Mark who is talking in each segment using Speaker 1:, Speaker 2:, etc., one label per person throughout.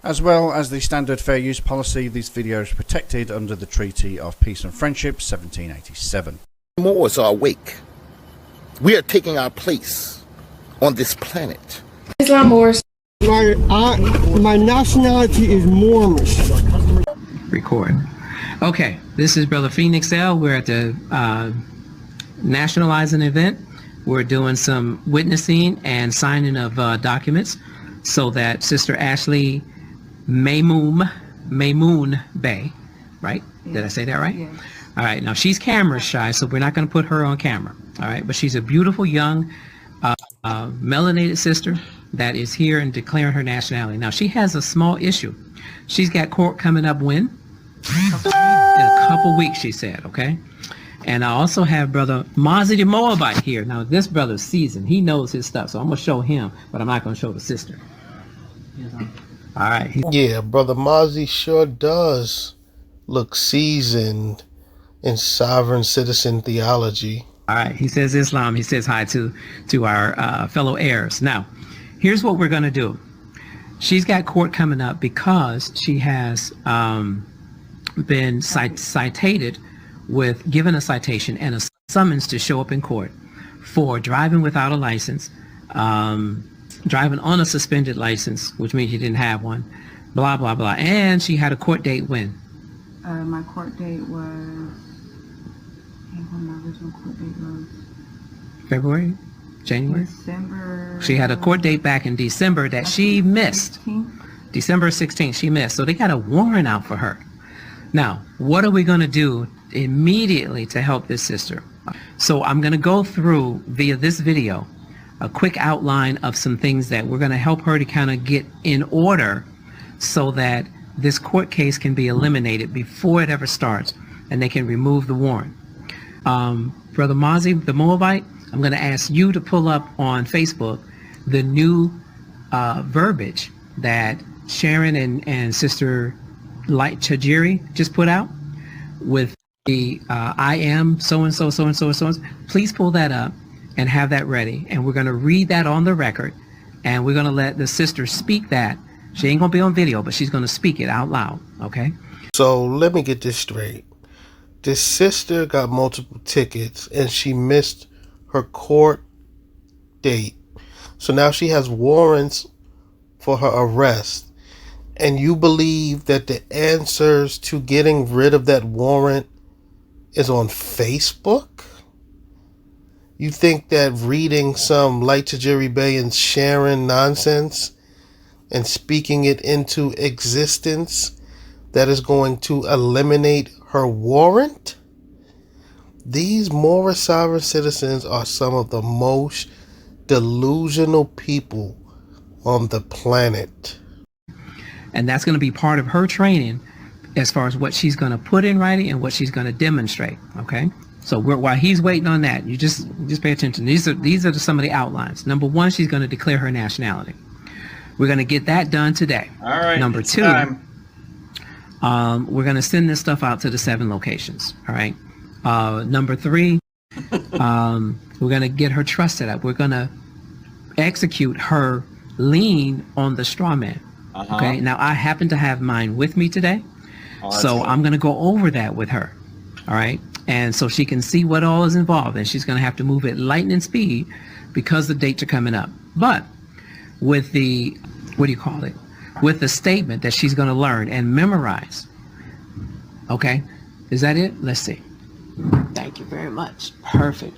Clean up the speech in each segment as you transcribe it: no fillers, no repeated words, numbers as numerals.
Speaker 1: As well as the standard fair use policy, these videos are protected under the Treaty of Peace and Friendship 1787.
Speaker 2: Moors are awake. We are taking our place on this planet.
Speaker 3: Islam Moors.
Speaker 4: My nationality is Moorish.
Speaker 5: Record. Okay, this is Brother Phoenix L. We're at the nationalizing event. We're doing some witnessing and signing of documents so that Sister Ashley Maymoon Bay, right? Yeah. Did I say that right?
Speaker 3: Yes.
Speaker 5: All right, now she's camera shy, so we're not going to put her on camera. All right, but she's a beautiful young melanated sister that is here and declaring her nationality. Now she has a small issue. She's got court coming up when? In a couple weeks, she said, okay? And I also have Brother Mozzie the Moabite here. Now this brother's seasoned. He knows his stuff, so I'm going to show him, but I'm not going to show the sister. All right.
Speaker 6: Yeah, Brother Mozzie sure does look seasoned in sovereign citizen theology.
Speaker 5: All right. He says Islam. He says hi to our fellow heirs. Now, here's what we're going to do. She's got court coming up because she has been cited with given a citation and a summons to show up in court for driving without a license, driving on a suspended license, which means you didn't have one, blah, blah, blah. And she had a court date when?
Speaker 3: My court date was, my original court date was
Speaker 5: February? January?
Speaker 3: December.
Speaker 5: She had a court date back in December that she missed.
Speaker 3: 16th?
Speaker 5: December 16th, she missed. So they got a warrant out for her. Now, what are we going to do immediately to help this sister? So I'm going to go through via this video a quick outline of some things that we're going to help her to kind of get in order so that this court case can be eliminated before it ever starts and they can remove the warrant. Brother Mozzie, the Moabite, I'm going to ask you to pull up on Facebook the new verbiage that Sharon and Sister Light Chajiri just put out with the I am so-and-so, so-and-so, so-and-so. Please pull that up and have that ready. And we're going to read that on the record. And we're going to let the sister speak that. She ain't going to be on video, but she's going to speak it out loud. Okay?
Speaker 6: So let me get this straight. This sister got multiple tickets and she missed her court date. So now she has warrants for her arrest. And you believe that the answers to getting rid of that warrant is on Facebook? You think that reading some Light to Jerry Bay and Sharon nonsense and speaking it into existence that is going to eliminate her warrant? These Moorish sovereign citizens are some of the most delusional people on the planet.
Speaker 5: And that's going to be part of her training as far as what she's going to put in writing and what she's going to demonstrate. Okay. So while he's waiting on that, you just pay attention. These are some of the outlines. Number one, she's going to declare her nationality. We're going to get that done today.
Speaker 1: All right.
Speaker 5: Number two, we're going to send this stuff out to the 7 locations. All right. Number three, we're going to get her trust set up. We're going to execute her lien on the straw man. Okay, now I happen to have mine with me today, so I'm going to go over that with her, all right? And so she can see what all is involved, and she's going to have to move at lightning speed because the dates are coming up. But with the, with the statement that she's going to learn and memorize, okay? Is that it? Let's see. Thank you very much. Perfect.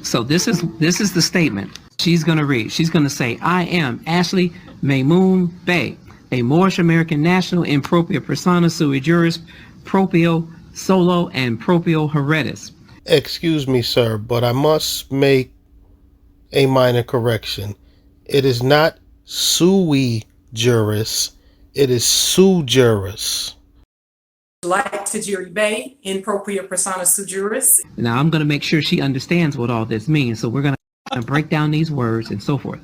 Speaker 5: So this is the statement she's going to read. She's going to say, I am Ashley Maymoon Bay, a Moorish American national in propria persona sui juris, proprio solo, and proprio heredis.
Speaker 6: Excuse me, sir, but I must make a minor correction. It is not sui juris, it is su juris.
Speaker 7: Like to Jerry Bay, in propria persona sui juris.
Speaker 5: Now I'm going to make sure she understands what all this means, so we're going to break down these words and so forth.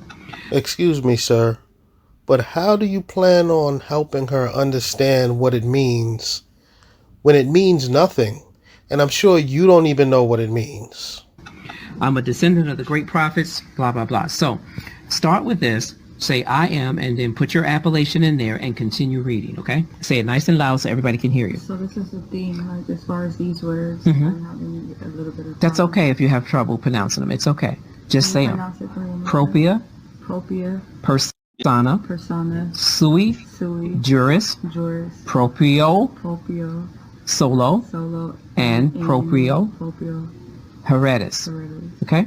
Speaker 6: Excuse me, sir, but how do you plan on helping her understand what it means when it means nothing? And I'm sure you don't even know what it means.
Speaker 5: I'm a descendant of the great prophets, blah, blah, blah. So start with this. say I am, and then put your appellation in there and continue reading, okay? Say it nice and loud so everybody can hear you.
Speaker 3: So this is the theme, like as far as these words,
Speaker 5: Mhm.
Speaker 3: I'm having a little bit of
Speaker 5: That's
Speaker 3: problem.
Speaker 5: okay if you have trouble pronouncing them. It's okay. Just
Speaker 3: Can
Speaker 5: say
Speaker 3: you
Speaker 5: them.
Speaker 3: pronounce it for me one more
Speaker 5: Propria,
Speaker 3: time? Propria,
Speaker 5: persona,
Speaker 3: persona,
Speaker 5: sui,
Speaker 3: sui,
Speaker 5: juris,
Speaker 3: juris,
Speaker 5: proprio,
Speaker 3: proprio,
Speaker 5: solo,
Speaker 3: solo,
Speaker 5: and proprio,
Speaker 3: proprio,
Speaker 5: heredis.
Speaker 3: heredis,
Speaker 5: Okay?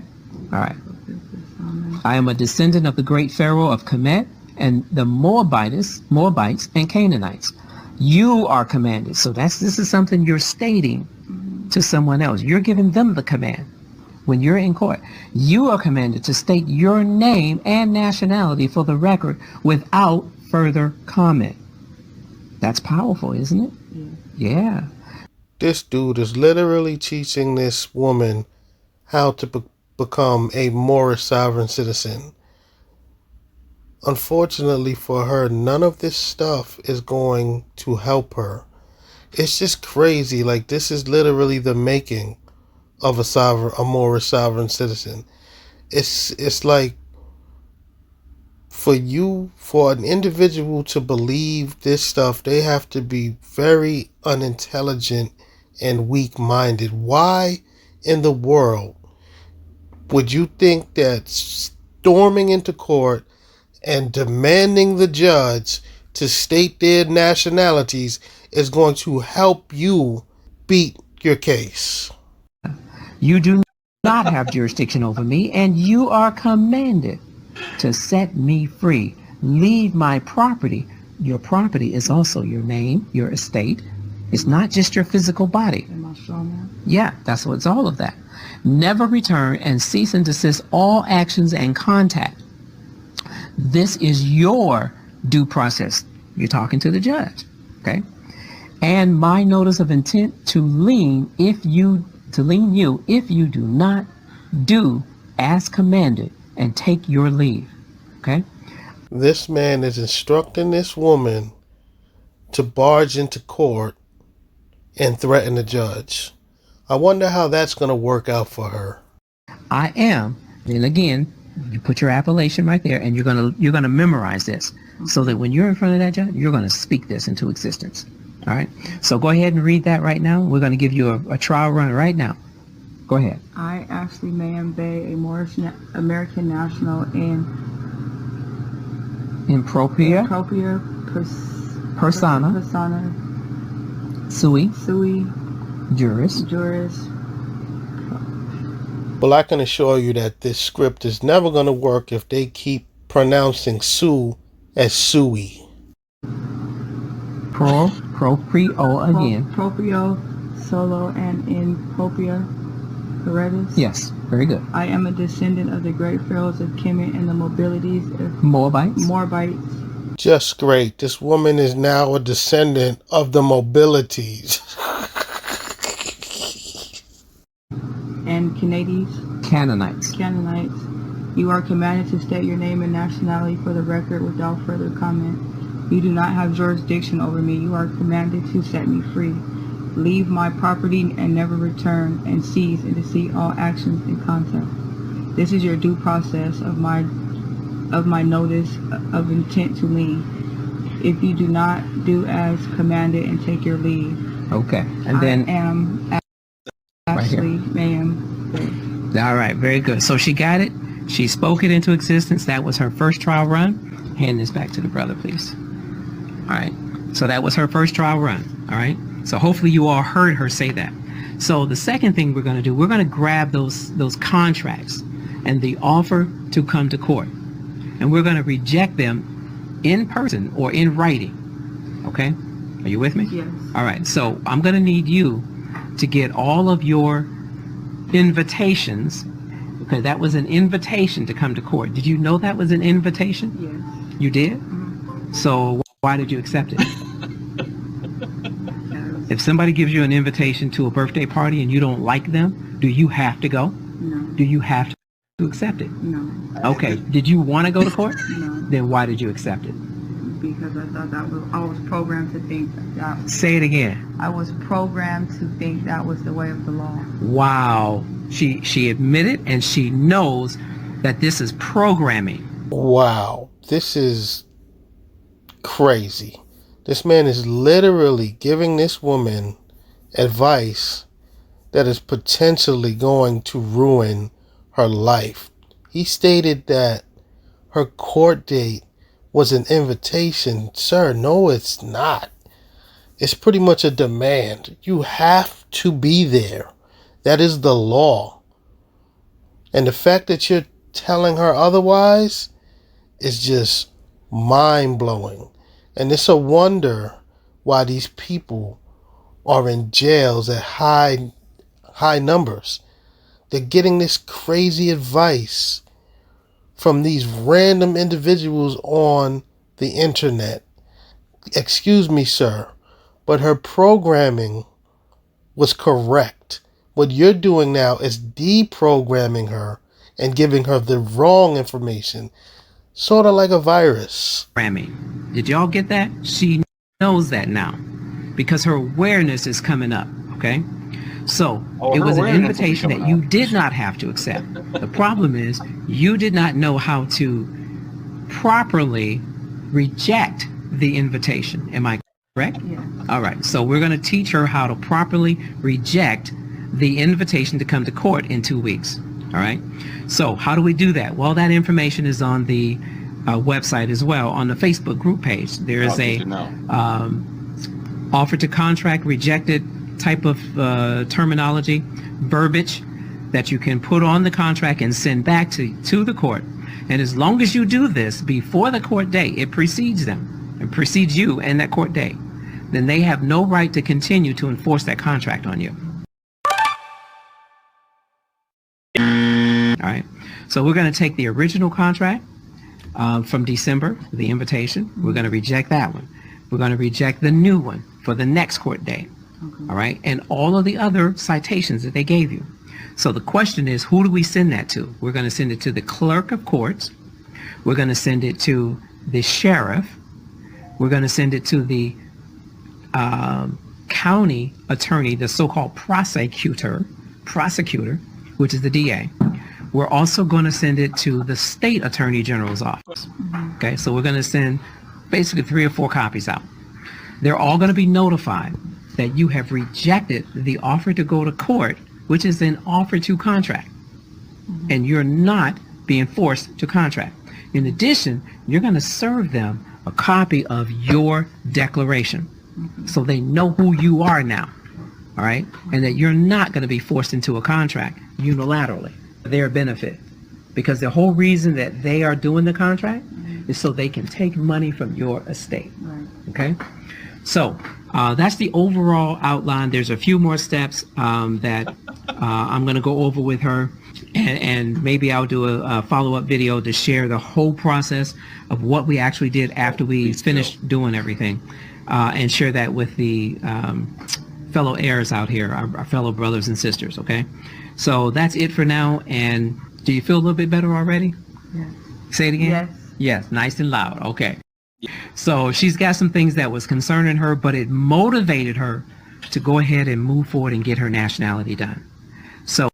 Speaker 5: All right.
Speaker 3: proprio, persona.
Speaker 5: I am a descendant of the great Pharaoh of Kemet and the Moabites and Canaanites. You are commanded. So this is something you're stating to someone else. You're giving them the command. When you're in court, you are commanded to state your name and nationality for the record without further comment. That's powerful, isn't it? Yeah.
Speaker 6: This dude is literally teaching this woman how to become a Moorish sovereign citizen. Unfortunately for her, none of this stuff is going to help her. It's just crazy. Like, this is literally the making of a Moorish sovereign citizen. It's like, for an individual to believe this stuff, they have to be very unintelligent and weak-minded. Why in the world would you think that storming into court and demanding the judge to state their nationalities is going to help you beat your case?
Speaker 5: You do not have jurisdiction over me, and you are commanded to set me free. Leave my property. Your property is also your name, your estate. It's not just your physical body.
Speaker 3: Am I strong now?
Speaker 5: Yeah, that's what's all of that. Never return and cease and desist all actions and contact. This is your due process. You're talking to the judge, okay? And my notice of intent to lien you if you do not do as commanded and take your leave, okay?
Speaker 6: This man is instructing this woman to barge into court and threaten the judge. I wonder how that's going to work out for her.
Speaker 5: I am, and again, you put your appellation right there, and you're gonna memorize this, so that when you're in front of that judge, you're gonna speak this into existence. All right. So go ahead and read that right now. We're gonna give you a trial run right now. Go ahead.
Speaker 3: I, Ashley Mayhem Bay, a Moorish American national in
Speaker 5: Impropria,
Speaker 3: propria
Speaker 5: persona, sui, juris,
Speaker 3: juris.
Speaker 6: Well, I can assure you that this script is never going to work if they keep pronouncing Sue as Suey.
Speaker 5: proprio again.
Speaker 3: Proprio, solo, and in propria heredis.
Speaker 5: Yes, very good.
Speaker 3: I am a descendant of the great pharaohs of Kemet and the
Speaker 5: Moabites.
Speaker 6: Just great. This woman is now a descendant of the mobilities.
Speaker 3: and
Speaker 5: Canaanites.
Speaker 3: You are commanded to state your name and nationality for the record without further comment. You do not have jurisdiction over me. You are commanded to set me free. Leave my property and never return, and cease and desist all actions and contact. This is your due process of my notice of intent to leave. If you do not do as commanded and take your leave.
Speaker 5: Okay. And then
Speaker 3: I am Ashley Mayhem.
Speaker 5: All right, very good. So she got it. She spoke it into existence. That was her first trial run. Hand this back to the brother, please. All right. So that was her first trial run. All right. So hopefully you all heard her say that. So the second thing we're going to do, we're going to grab those contracts and the offer to come to court, and we're going to reject them in person or in writing. Okay? Are you with me?
Speaker 3: Yes.
Speaker 5: All right. So I'm going to need you to get all of your invitations. Okay, that was an invitation to come to court. Did you know that was an invitation?
Speaker 3: Yes.
Speaker 5: You did? So why did you accept it? If somebody gives you an invitation to a birthday party and you don't like them, do you have to go?
Speaker 3: No.
Speaker 5: Do you have to accept it?
Speaker 3: No.
Speaker 5: Okay. Did you want to go to court?
Speaker 3: No.
Speaker 5: Then why did you accept it?
Speaker 3: Because I thought I was programmed to think that.
Speaker 5: Say it again.
Speaker 3: I was programmed to think that was the way of the law.
Speaker 5: Wow. She admitted, and she knows that this is programming.
Speaker 6: Wow. this is crazy. This man is literally giving this woman advice that is potentially going to ruin her life. He stated that her court date was an invitation. Sir, no, it's not. It's pretty much a demand. You have to be there. That is the law. And the fact that you're telling her otherwise is just mind-blowing. And it's a wonder why these people are in jails at high numbers. They're getting this crazy advice from these random individuals on the internet. Excuse me, sir, but her programming was correct. What you're doing now is deprogramming her and giving her the wrong information, sort of like a virus.
Speaker 5: Did y'all get that? She knows that now because her awareness is coming up, okay? So it was an invitation that you did not have to accept. The problem is you did not know how to properly reject the invitation. Am I correct?
Speaker 3: Yeah.
Speaker 5: All right. So we're going to teach her how to properly reject the invitation to come to court in 2 weeks. All right. So how do we do that? Well, that information is on the website as well, on the Facebook group page. There is a offer to contract rejected type of terminology, verbiage that you can put on the contract and send back to the court. And as long as you do this before the court date, it precedes them, it precedes you and that court date, then they have no right to continue to enforce that contract on you. All right, so we're going to take the original contract from December, the invitation. We're going to reject that one. We're going to reject the new one for the next court date. All right, and all of the other citations that they gave you. So the question is, who do we send that to? We're going to send it to the clerk of courts. We're going to send it to the sheriff. We're going to send it to the county attorney, the so-called prosecutor, which is the DA. We're also going to send it to the state attorney general's office. Okay, so we're going to send basically 3 or 4 copies out. They're all going to be notified that you have rejected the offer to go to court, which is an offer to contract, and you're not being forced to contract. In addition, you're going to serve them a copy of your declaration so they know who you are now, all right, and that you're not going to be forced into a contract unilaterally for their benefit, because the whole reason that they are doing the contract is so they can take money from your estate. Okay, so that's the overall outline. There's a few more steps that I'm going to go over with her, and maybe I'll do a follow-up video to share the whole process of what we actually did after we finished doing everything, and share that with the fellow heirs out here, our fellow brothers and sisters. Okay, so that's it for now. And do you feel a little bit better already?
Speaker 3: Yes.
Speaker 5: Say it again.
Speaker 3: Yes.
Speaker 5: Yes, nice and loud. Okay. So she's got some things that was concerning her, but it motivated her to go ahead and move forward and get her nationality done. So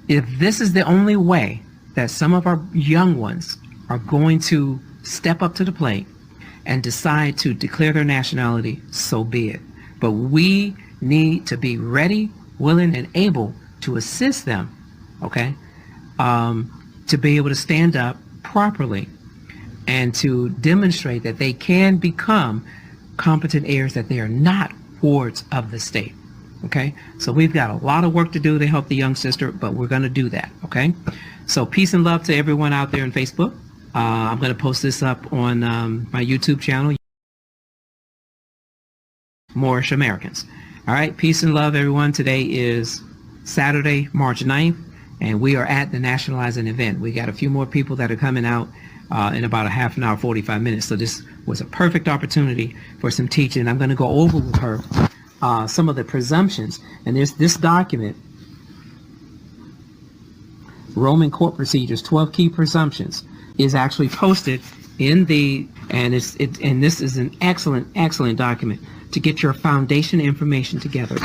Speaker 5: if this is the only way that some of our young ones are going to step up to the plate and decide to declare their nationality, so be it. But we need to be ready, willing, and able to assist them, okay, to be able to stand up properly and to demonstrate that they can become competent heirs, that they are not wards of the state. Okay, so we've got a lot of work to do to help the young sister, but we're going to do that. Okay, so peace and love to everyone out there on Facebook. I'm going to post this up on my YouTube channel, Moorish Americans. All right, peace and love, everyone. Today is Saturday, March 9th, and we are at the nationalizing event. We got a few more people that are coming out in about a half an hour, 45 minutes. So this was a perfect opportunity for some teaching. I'm going to go over with her some of the presumptions. And there's this document, Roman Court Procedures, 12 Key Presumptions, is actually posted in the, and this is an excellent document to get your foundation information together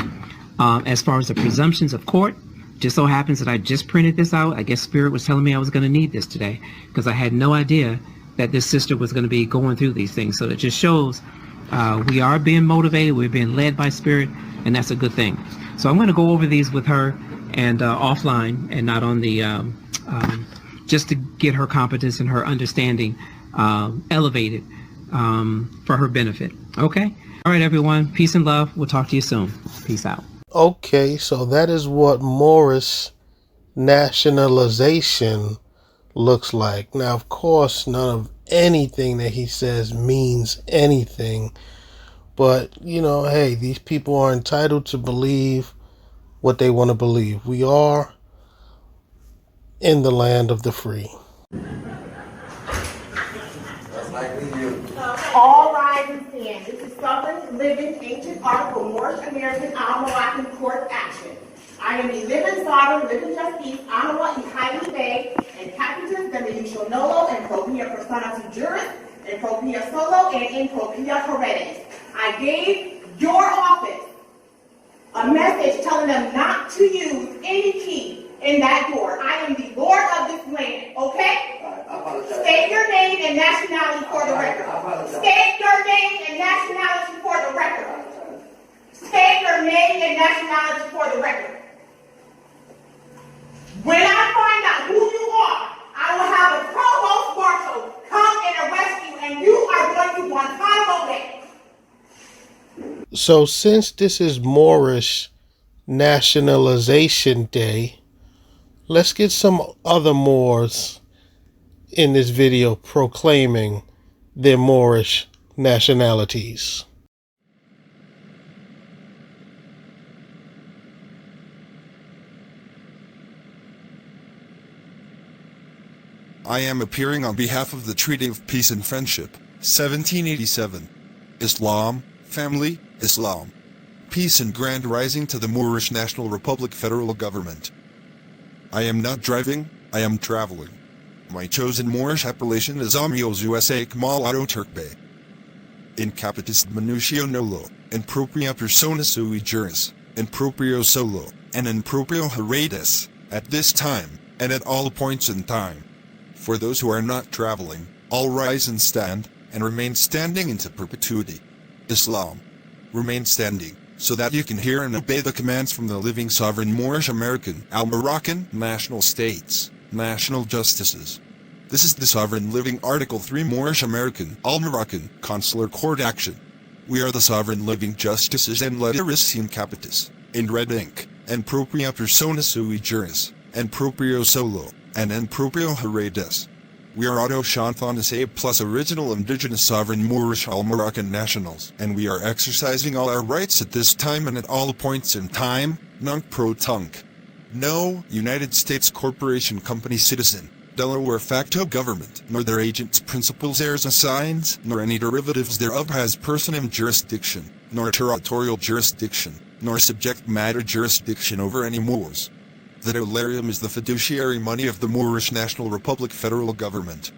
Speaker 5: as far as the presumptions of court. Just so happens that I just printed this out. I guess Spirit was telling me I was going to need this today because I had no idea that this sister was going to be going through these things. So it just shows we are being motivated, we're being led by spirit, and that's a good thing. So I'm going to go over these with her and offline and not on the just to get her competence and her understanding elevated for her benefit. Okay? All right, everyone. Peace and love. We'll talk to you soon. Peace out.
Speaker 6: Okay, so that is what Moorish nationalization looks like. Now, of course, none of anything that he says means anything. But, you know, hey, these people are entitled to believe what they want to believe. We are in the land of the free.
Speaker 8: All rise and stand. This is Southern Living Ancient Article Moorish American Moroccan Court Action. I am the living sovereign, living justice, inhabitants, inhabitants, the nolo, and propria persona to juris, and propria solo, and in propria heredis. I gave your office a message telling them not to use any key in that door. I am the Lord of this land, okay? State your name and nationality for the record. State your name and nationality for the record. State your name and nationality for the record. When I find out who you are, I will have a provost marshal come and arrest you, and you are going to Guantanamo Bay.
Speaker 6: So since this is Moorish Nationalization Day, let's get some other Moors in this video proclaiming their Moorish nationalities.
Speaker 9: I am appearing on behalf of the Treaty of Peace and Friendship, 1787. Islam, family, Islam. Peace and grand rising to the Moorish National Republic Federal Government. I am not driving, I am traveling. My chosen Moorish appellation is Amios USA Kmal Auto Turkbay. In capitis minutio nolo, in propria persona sui juris, in proprio solo, and in proprio heredis, at this time, and at all points in time. For those who are not traveling, all rise and stand, and remain standing into perpetuity. Islam. Remain standing, so that you can hear and obey the commands from the living sovereign Moorish American, Moroccan, national states, national justices. This is the sovereign living Article 3 Moorish American, Moroccan, consular court action. We are the sovereign living justices and letteris in capitis, in red ink, and propria persona sui juris, and proprio solo, and in proprio heredis. We are auto Shanthanas A plus original indigenous sovereign Moorish Moroccan nationals, and we are exercising all our rights at this time and at all points in time, nunc pro tunc. No United States Corporation Company citizen, Delaware facto government, nor their agents, principals, heirs, assigns, nor any derivatives thereof has personam jurisdiction, nor territorial jurisdiction, nor subject matter jurisdiction over any Moors. The dolarium is the fiduciary money of the Moorish National Republic Federal Government.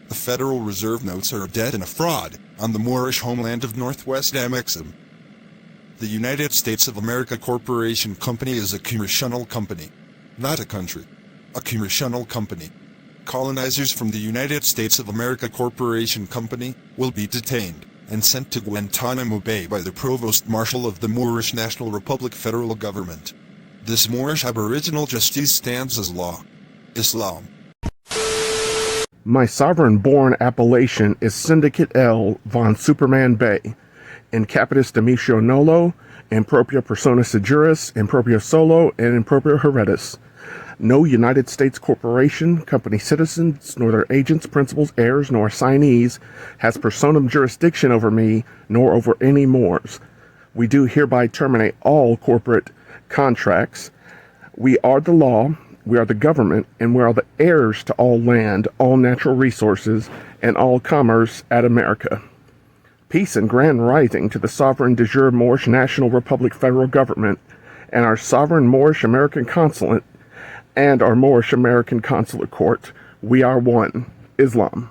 Speaker 9: The Federal Reserve notes are a debt and a fraud on the Moorish homeland of Northwest Amexem. The United States of America Corporation Company is a commercial company, not a country. A commercial company. Colonizers from the United States of America Corporation Company will be detained and sent to Guantanamo Bay by the Provost Marshal of the Moorish National Republic Federal Government. This Moorish Aboriginal justice stands as law. Islam.
Speaker 10: My sovereign-born appellation is Syndicate L von Superman Bay, in capitis Demitio Nolo, in propria persona juris, in proprio solo, and in proprio heredis. No United States corporation, company citizens, nor their agents, principals, heirs, nor assignees has personam jurisdiction over me, nor over any Moors. We do hereby terminate all corporate contracts. We are the law, we are the government, and we are the heirs to all land, all natural resources, and all commerce at America. Peace and grand rising to the sovereign de jure Moorish National Republic Federal Government, and our sovereign Moorish American Consulate, and our Moorish American Consulate Court. We are one. Islam.